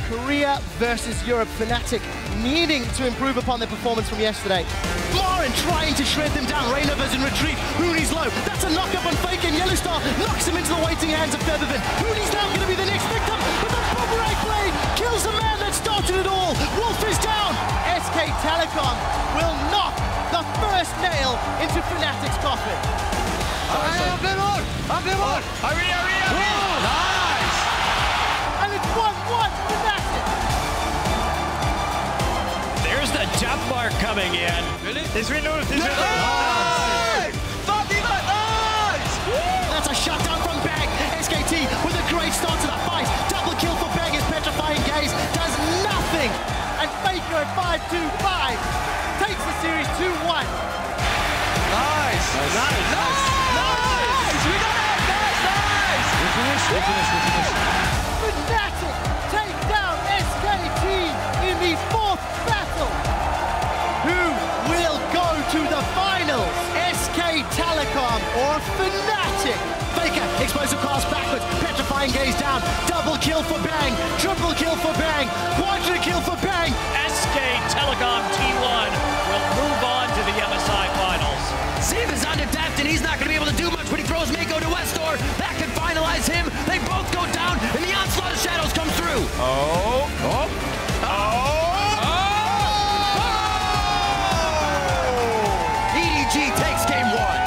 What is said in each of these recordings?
Korea versus Europe. Fnatic needing to improve upon their performance from yesterday. Lauren trying to shred them down. Rainover's in retreat. Hooney's low. That's a knock-up on Fake, and Yellowstar knocks him into the waiting hands of Feathervin. Hooney's now going to be the next victim, but the boomerang blade kills the man that started it all. Wolf is down. SK Telecom will knock the first nail into Fnatic's coffin. Nice! And it's 1-1 Fnatic. There's the jump mark coming in. Really? It's renewed. Nice! That's a shutdown from Bang. SKT with a great start to the fight. Double kill for Bang as Petrifying Gaze does nothing. And Faker at 5-2-5 takes the series 2-1. Nice! We finish. Fnatic take down SKT in the fourth battle. Who will go to the finals? SK Telecom or Fnatic? Faker, explosive pass backwards, Petrifying Gaze down, double kill for Bang, triple kill for Bang, quadra kill for Bang. SK Telecom T1 will move on to the MSI finals. Ziv is on to depth, and he's not going to be able to do much, but he throws Mako to Westor. That can finalize him. They both go down, and the onslaught of shadows come through. EDG takes game one.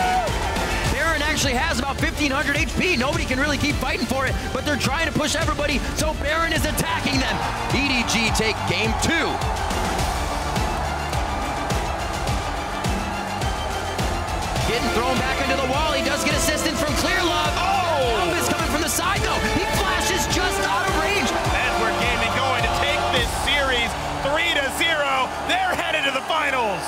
Baron actually has about 1,500 HP. Nobody can really keep fighting for it, but they're trying to push everybody, so Baron is attacking them. EDG take game two. Getting thrown back into the wall. He does get assistance from Clearlove. Love is coming from the side, though. He flashes just out of range. Edward Gaming going to take this series 3-0. They're headed to the finals.